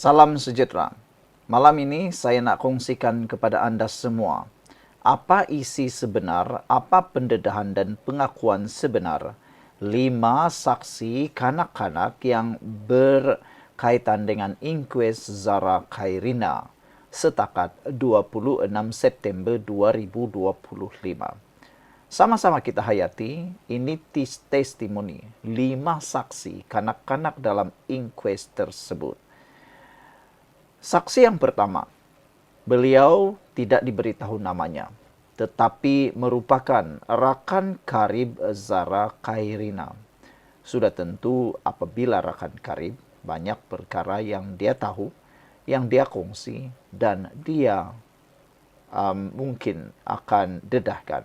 Salam sejahtera. Malam ini saya nak kongsikan kepada anda semua apa isi sebenar, apa pendedahan dan pengakuan sebenar 5 saksi kanak-kanak yang berkaitan dengan inkues Zara Khairina setakat 26 September 2025. Sama-sama kita hayati, ini testimoni 5 saksi kanak-kanak dalam inkues tersebut. Saksi yang pertama, beliau tidak diberitahu namanya, tetapi merupakan rakan karib Zara Khairina. Sudah tentu apabila rakan karib, banyak perkara yang dia tahu, yang dia kongsi, dan dia mungkin akan dedahkan.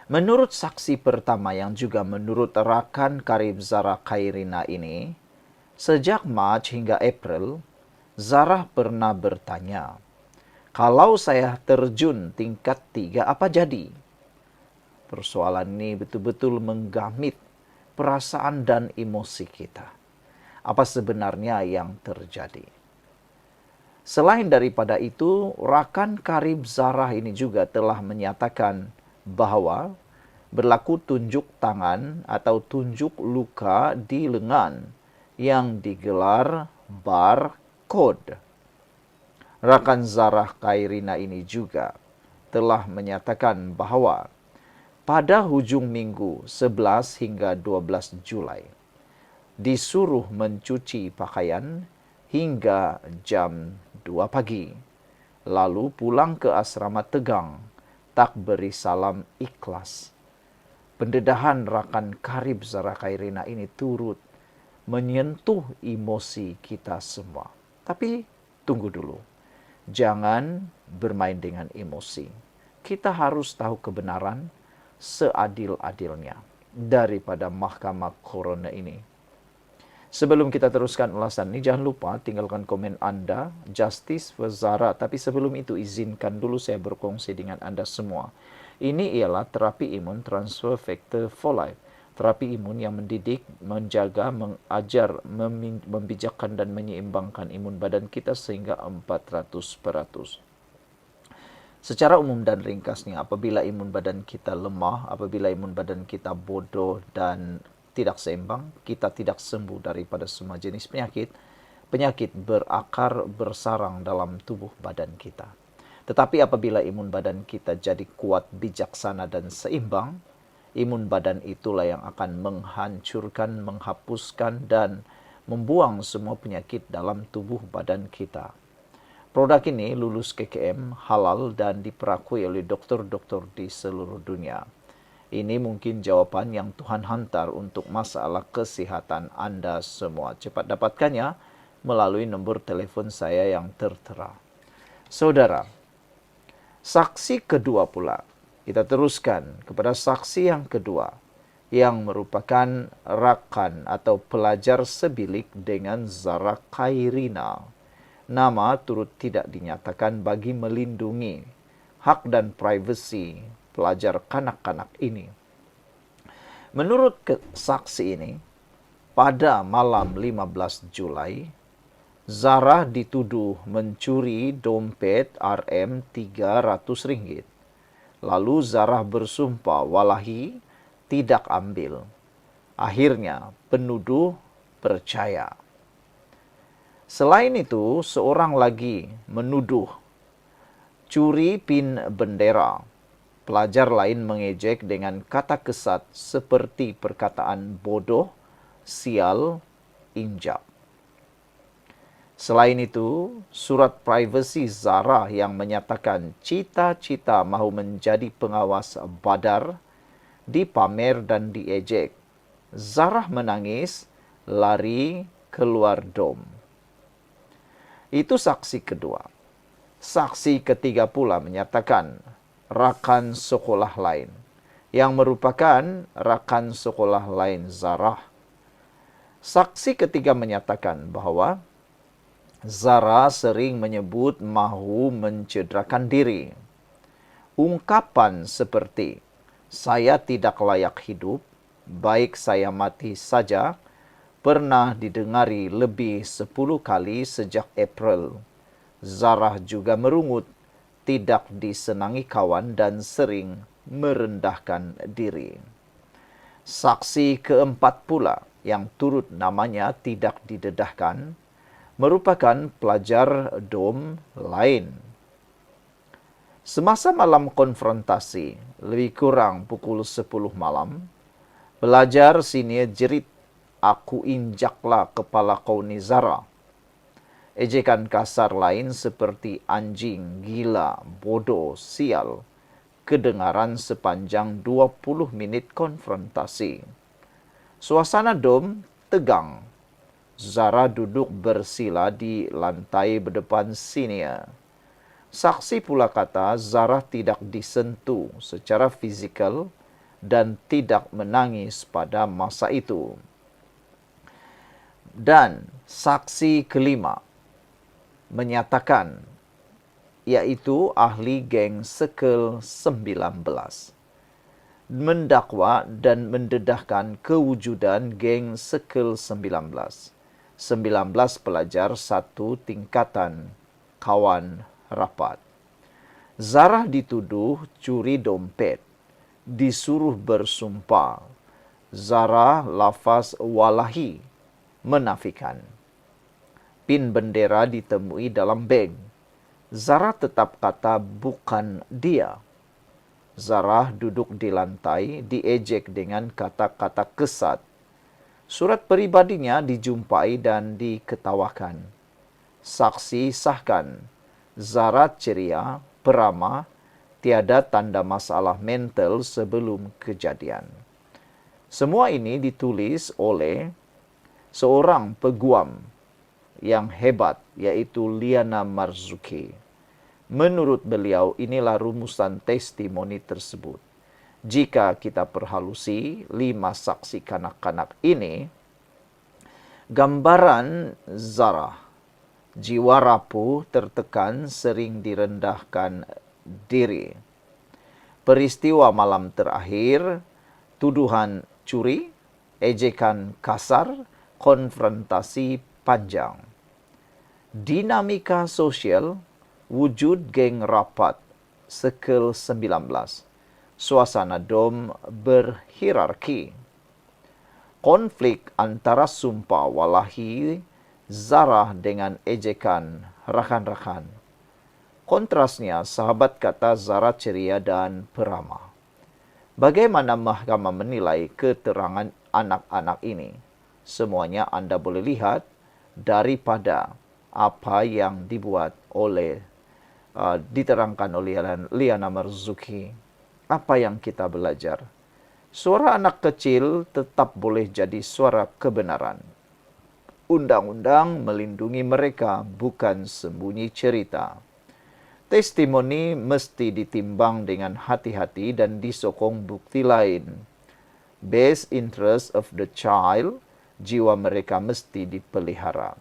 Menurut saksi pertama yang juga menurut rakan karib Zara Khairina ini, sejak Mac hingga April, Zarah pernah bertanya, kalau saya terjun tingkat 3 apa jadi? Persoalan ini betul-betul menggamit perasaan dan emosi kita. Apa sebenarnya yang terjadi? Selain daripada itu, rakan karib Zarah ini juga telah menyatakan bahwa berlaku tunjuk tangan atau tunjuk luka di lengan yang digelar barcode. Rakan Zara Khairina ini juga telah menyatakan bahwa pada hujung minggu 11 hingga 12 Julai disuruh mencuci pakaian hingga jam 2 pagi. Lalu pulang ke asrama Tegang, tak beri salam ikhlas. Pendedahan rakan karib Zara Khairina ini turut menyentuh emosi kita semua. Tapi tunggu dulu. Jangan bermain dengan emosi. Kita harus tahu kebenaran seadil-adilnya daripada mahkamah corona ini. Sebelum kita teruskan ulasan ini, jangan lupa tinggalkan komen Anda, Justice for Zara. Tapi sebelum itu izinkan dulu saya berkongsi dengan Anda semua. Ini ialah terapi imun transfer factor for life. Terapi imun yang mendidik, menjaga, mengajar, membijakkan dan menyeimbangkan imun badan kita sehingga 400%. Secara umum dan ringkasnya, apabila imun badan kita lemah, apabila imun badan kita bodoh dan tidak seimbang, kita tidak sembuh daripada semua jenis penyakit. Penyakit berakar bersarang dalam tubuh badan kita. Tetapi apabila imun badan kita jadi kuat, bijaksana dan seimbang, imun badan itulah yang akan menghancurkan, menghapuskan, dan membuang semua penyakit dalam tubuh badan kita. Produk ini lulus KKM, halal, dan diperakui oleh dokter-dokter di seluruh dunia. Ini mungkin jawaban yang Tuhan hantar untuk masalah kesehatan Anda semua. Cepat dapatkannya melalui nombor telefon saya yang tertera. Saudara, saksi kedua pula. Kita teruskan kepada saksi yang kedua, yang merupakan rakan atau pelajar sebilik dengan Zara Khairina. Nama turut tidak dinyatakan bagi melindungi hak dan privasi pelajar kanak-kanak ini. Menurut saksi ini, pada malam 15 Julai, Zara dituduh mencuri dompet Rp300. Lalu Zarah bersumpah walahi tidak ambil. Akhirnya penuduh percaya. Selain itu, seorang lagi menuduh curi pin bendera. Pelajar lain mengejek dengan kata kesat seperti perkataan bodoh, sial, injak. Selain itu, surat privasi Zara yang menyatakan cita-cita mahu menjadi pengawas Badar dipamer dan diejek. Zara menangis, lari keluar dom. Itu saksi kedua. Saksi ketiga pula menyatakan rakan sekolah lain, yang merupakan rakan sekolah lain Zara. Saksi ketiga menyatakan bahwa Zara sering menyebut mahu mencederakan diri. Ungkapan seperti, saya tidak layak hidup, baik saya mati saja, pernah didengari lebih 10 kali sejak April. Zarah juga merungut, tidak disenangi kawan dan sering merendahkan diri. Saksi keempat pula yang turut namanya tidak didedahkan merupakan pelajar dom lain. Semasa malam konfrontasi, lebih kurang pukul 10 malam, pelajar senior jerit, "Aku injaklah kepala kau ni Zara." Ejekan kasar lain seperti anjing, gila, bodoh, sial, kedengaran sepanjang 20 menit konfrontasi. Suasana dom tegang. Zara duduk bersila di lantai berdepan senior. Saksi pula kata Zara tidak disentuh secara fizikal dan tidak menangis pada masa itu. Dan saksi kelima menyatakan, yaitu ahli geng Sekel 19, mendakwa dan mendedahkan kewujudan geng Sekel 19 pelajar satu tingkatan kawan rapat. Zarah dituduh curi dompet, disuruh bersumpah. Zarah lafaz walahi, menafikan. Pin bendera ditemui dalam beg. Zarah tetap kata bukan dia. Zarah duduk di lantai, diejek dengan kata-kata kesat. Surat peribadinya dijumpai dan diketawakan. Saksi sahkan, Zara ceria, peramah, tiada tanda masalah mental sebelum kejadian. Semua ini ditulis oleh seorang peguam yang hebat, yaitu Liana Marzuki. Menurut beliau, inilah rumusan testimoni tersebut. Jika kita perhalusi 5 saksi kanak-kanak ini, gambaran Zarah, jiwa rapuh, tertekan, sering direndahkan diri. Peristiwa malam terakhir, tuduhan curi, ejekan kasar, konfrontasi panjang. Dinamika sosial, wujud geng rapat, Sekel 19. Suasana dom berhierarki. Konflik antara sumpah walahi Zarah dengan ejekan rakan-rakan. Kontrasnya, sahabat kata Zarah ceria dan peramah. Bagaimana mahkamah menilai keterangan anak-anak ini? Semuanya Anda boleh lihat daripada apa yang dibuat oleh diterangkan oleh Liana Marzuki. Apa yang kita belajar? Suara anak kecil tetap boleh jadi suara kebenaran. Undang-undang melindungi mereka, bukan sembunyi cerita. Testimoni mesti ditimbang dengan hati-hati dan disokong bukti lain. Best interest of the child, jiwa mereka mesti dipelihara.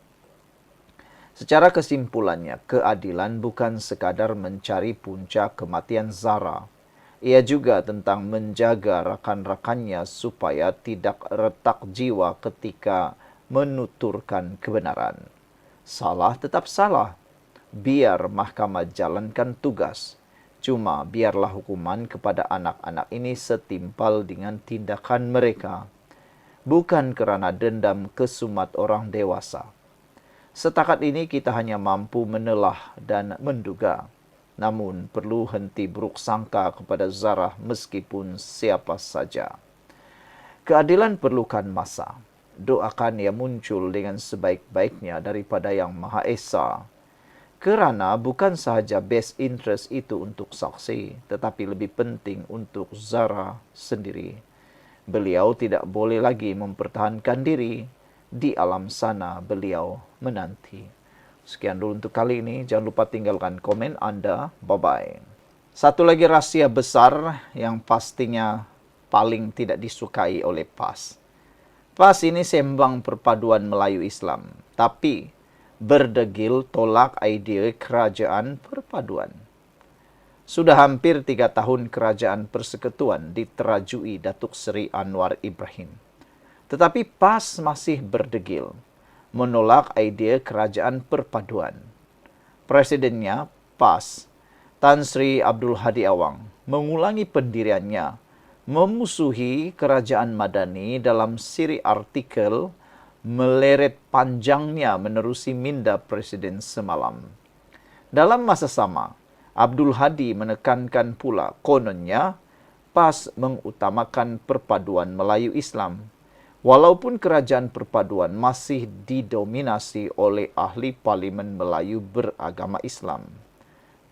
Secara kesimpulannya, keadilan bukan sekadar mencari punca kematian Zara. Ia juga tentang menjaga rakan-rakannya supaya tidak retak jiwa ketika menuturkan kebenaran. Salah tetap salah. Biar mahkamah jalankan tugas. Cuma biarlah hukuman kepada anak-anak ini setimpal dengan tindakan mereka. Bukan kerana dendam kesumat orang dewasa. Setakat ini kita hanya mampu menelah dan menduga. Namun perlu henti buruk sangka kepada Zarah meskipun siapa saja. Keadilan perlukan masa. Doakan ia muncul dengan sebaik-baiknya daripada Yang Maha Esa. Kerana bukan sahaja best interest itu untuk saksi, tetapi lebih penting untuk Zarah sendiri. Beliau tidak boleh lagi mempertahankan diri. Di alam sana beliau menanti. Sekian dulu untuk kali ini. Jangan lupa tinggalkan komen Anda. Bye-bye. Satu lagi rahasia besar yang pastinya paling tidak disukai oleh PAS. PAS ini sembang perpaduan Melayu Islam. Tapi berdegil tolak idea kerajaan perpaduan. Sudah hampir 3 tahun kerajaan persekutuan diterajui Datuk Seri Anwar Ibrahim. Tetapi PAS masih berdegil, menolak ide kerajaan perpaduan. Presidennya, PAS, Tan Sri Abdul Hadi Awang, mengulangi pendiriannya, memusuhi kerajaan Madani dalam siri artikel meleret panjangnya menerusi minda Presiden semalam. Dalam masa sama, Abdul Hadi menekankan pula kononnya PAS mengutamakan perpaduan Melayu Islam, walaupun kerajaan perpaduan masih didominasi oleh ahli parlimen Melayu beragama Islam.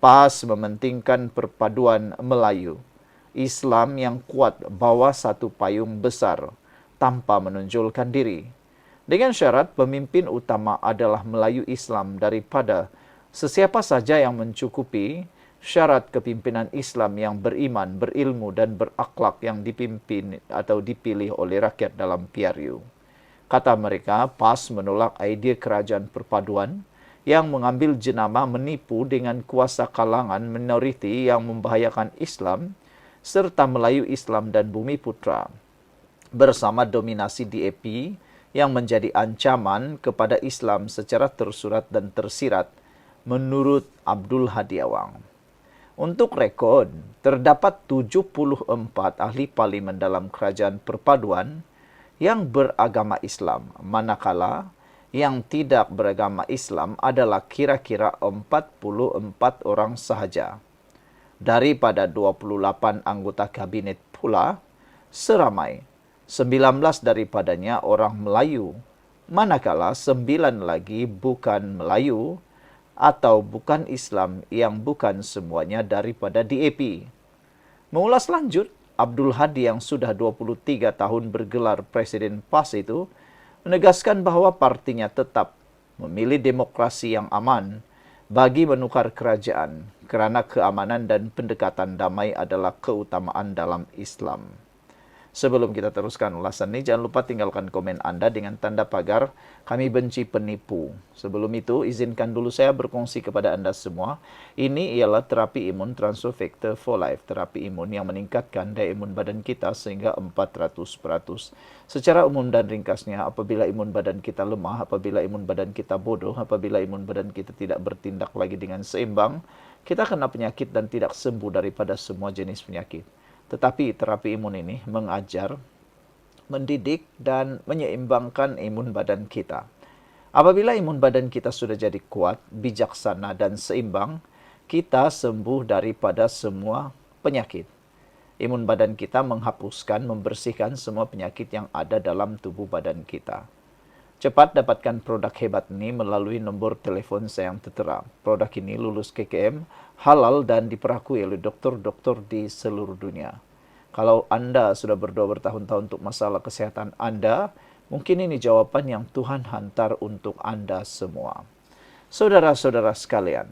PAS mementingkan perpaduan Melayu, Islam yang kuat bawah satu payung besar tanpa menonjolkan diri. Dengan syarat pemimpin utama adalah Melayu Islam daripada sesiapa saja yang mencukupi syarat kepimpinan Islam yang beriman, berilmu dan berakhlak yang dipimpin atau dipilih oleh rakyat dalam PRU. Kata mereka, PAS menolak ide kerajaan perpaduan yang mengambil jenama menipu dengan kuasa kalangan minoriti yang membahayakan Islam serta Melayu Islam dan Bumi Putra bersama dominasi DAP yang menjadi ancaman kepada Islam secara tersurat dan tersirat menurut Abdul Hadi Awang. Untuk rekod, terdapat 74 ahli parlimen dalam kerajaan perpaduan yang beragama Islam, manakala yang tidak beragama Islam adalah kira-kira 44 orang sahaja. Daripada 28 anggota kabinet pula, seramai 19 daripadanya orang Melayu, manakala 9 lagi bukan Melayu atau bukan Islam yang bukan semuanya daripada DAP. Mengulas lanjut, Abdul Hadi yang sudah 23 tahun bergelar Presiden PAS itu menegaskan bahwa partinya tetap memilih demokrasi yang aman bagi menukar kerajaan kerana keamanan dan pendekatan damai adalah keutamaan dalam Islam. Sebelum kita teruskan ulasan ini, jangan lupa tinggalkan komen Anda dengan tanda pagar kami benci penipu. Sebelum itu, izinkan dulu saya berkongsi kepada Anda semua. Ini ialah terapi imun Transfer Factor for Life, terapi imun yang meningkatkan daya imun badan kita sehingga 400%. Secara umum dan ringkasnya, apabila imun badan kita lemah, apabila imun badan kita bodoh, apabila imun badan kita tidak bertindak lagi dengan seimbang, kita kena penyakit dan tidak sembuh daripada semua jenis penyakit. Tetapi terapi imun ini mengajar, mendidik, dan menyeimbangkan imun badan kita. Apabila imun badan kita sudah jadi kuat, bijaksana, dan seimbang, kita sembuh daripada semua penyakit. Imun badan kita menghapuskan, membersihkan semua penyakit yang ada dalam tubuh badan kita. Cepat dapatkan produk hebat ini melalui nombor telefon saya yang tertera. Produk ini lulus KKM, halal dan diperakui oleh dokter-dokter di seluruh dunia. Kalau Anda sudah berdoa bertahun-tahun untuk masalah kesehatan Anda, mungkin ini jawaban yang Tuhan hantar untuk Anda semua. Saudara-saudara sekalian,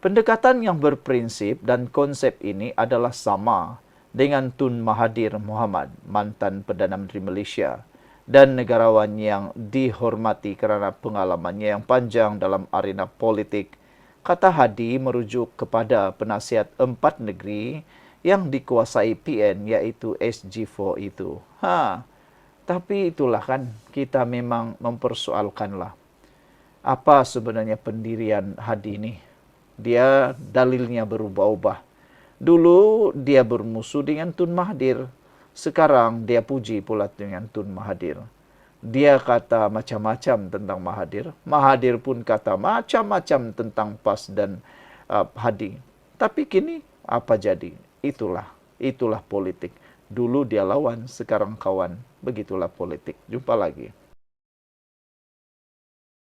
pendekatan yang berprinsip dan konsep ini adalah sama dengan Tun Mahathir Mohamad, mantan Perdana Menteri Malaysia, dan negarawan yang dihormati kerana pengalamannya yang panjang dalam arena politik. Kata Hadi merujuk kepada penasihat 4 negeri yang dikuasai PN, iaitu SG4 itu. Tapi itulah kan, kita memang mempersoalkanlah. Apa sebenarnya pendirian Hadi ini? Dia dalilnya berubah-ubah. Dulu dia bermusuh dengan Tun Mahathir. Sekarang dia puji pula dengan Tun Mahathir. Dia kata macam-macam tentang Mahathir. Mahathir pun kata macam-macam tentang PAS dan Hadi. Tapi kini apa jadi? Itulah politik. Dulu dia lawan, sekarang kawan. Begitulah politik. Jumpa lagi.